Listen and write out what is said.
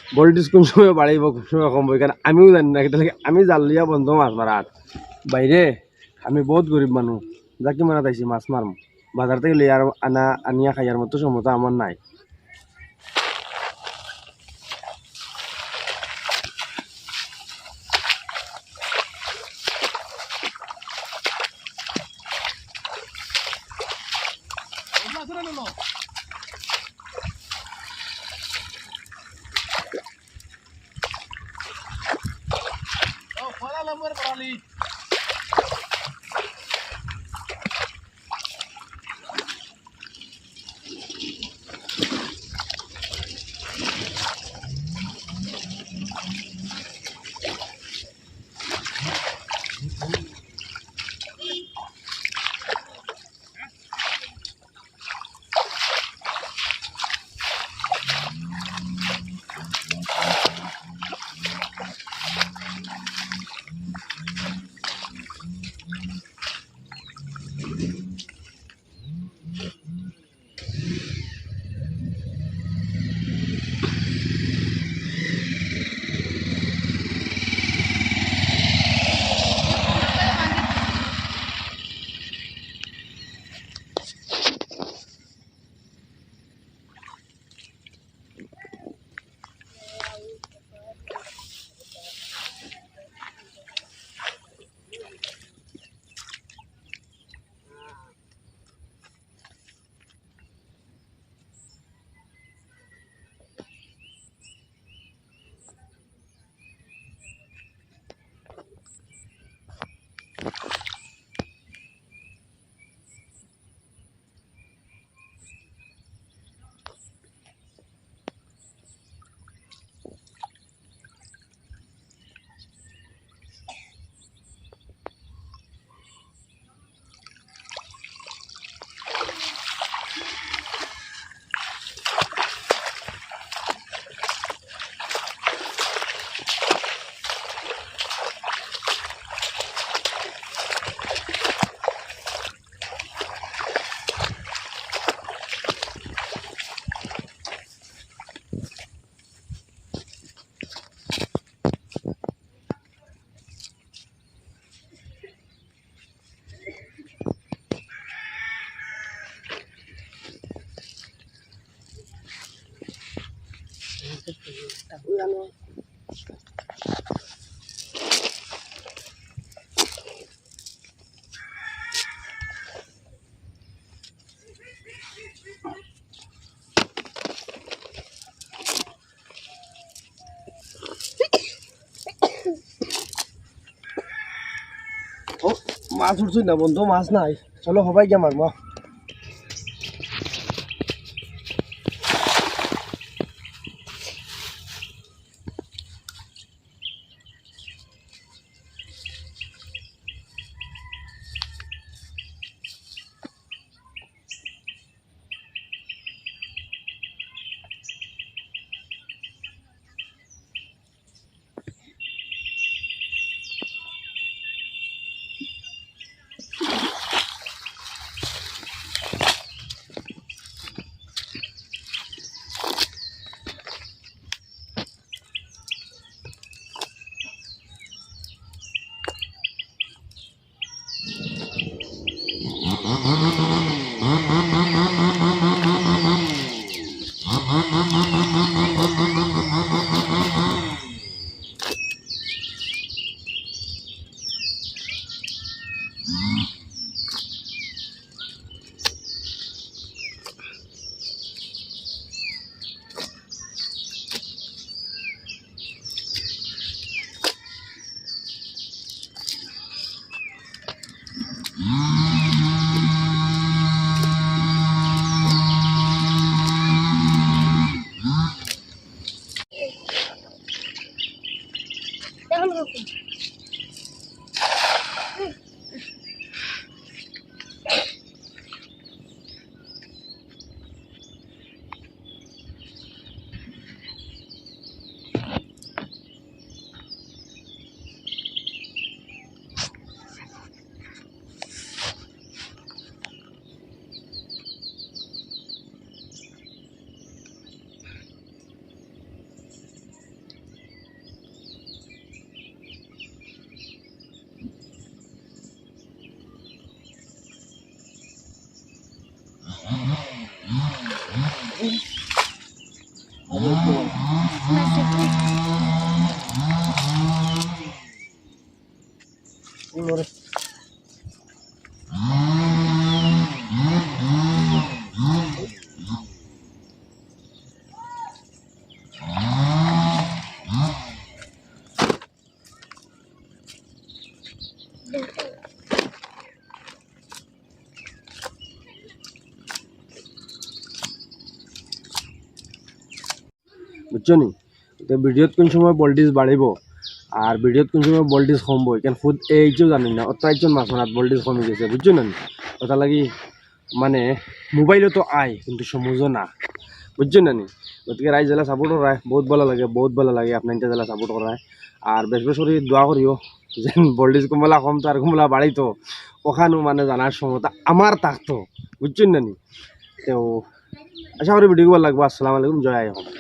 বড়িটিস কোন সময় বাড়াইব কোন সময় কমবো কারণ আমিও জানি না এটা আমি জাল লিয়া বন্ধ মাছ মারার বাইরে আমি বহুত গরিব মানুষ যাকে মারা তাইছি মাছ মারম বাজার থেকে লিয়ার আনা আনিয়া খাইয়ার মতো ক্ষমতা আমার নাই মাছ উঠছই না বন্ধু মাছ নাই চলো সবাই গিয়ে মারব বুঝছো নি তো ভিডিওত কোন সময় ভোল্টেজ বাড়িব আর ভিডিওত কোন সময় ভোল্টেজ কমবো কেন খুদ এইটাও জানি না অত একজন মাছ মারাত ভোল্টেজ কমে গেছে বুঝছো না কথা লাগি মানে মোবাইলও তো আয় কিন্তু সমুজও না বুঝছো না নি গতিকে রাইজ জেলা সাপোর্ট করায় বহুত ভালো লাগে আপনার জেলা সাপোর্ট করায় আর বেশ বেশ করে দোয়া করিও যেন ভোল্টেজ কমলা কম তো আর কমলা বাড়াইতো ওখানেও মানে জানার ক্ষমতা আমার থাকতো বুঝছেন না নি তো আশা করি ভিডিও ভালো লাগবো আসসালামু আলাইকুম জয় আই হোক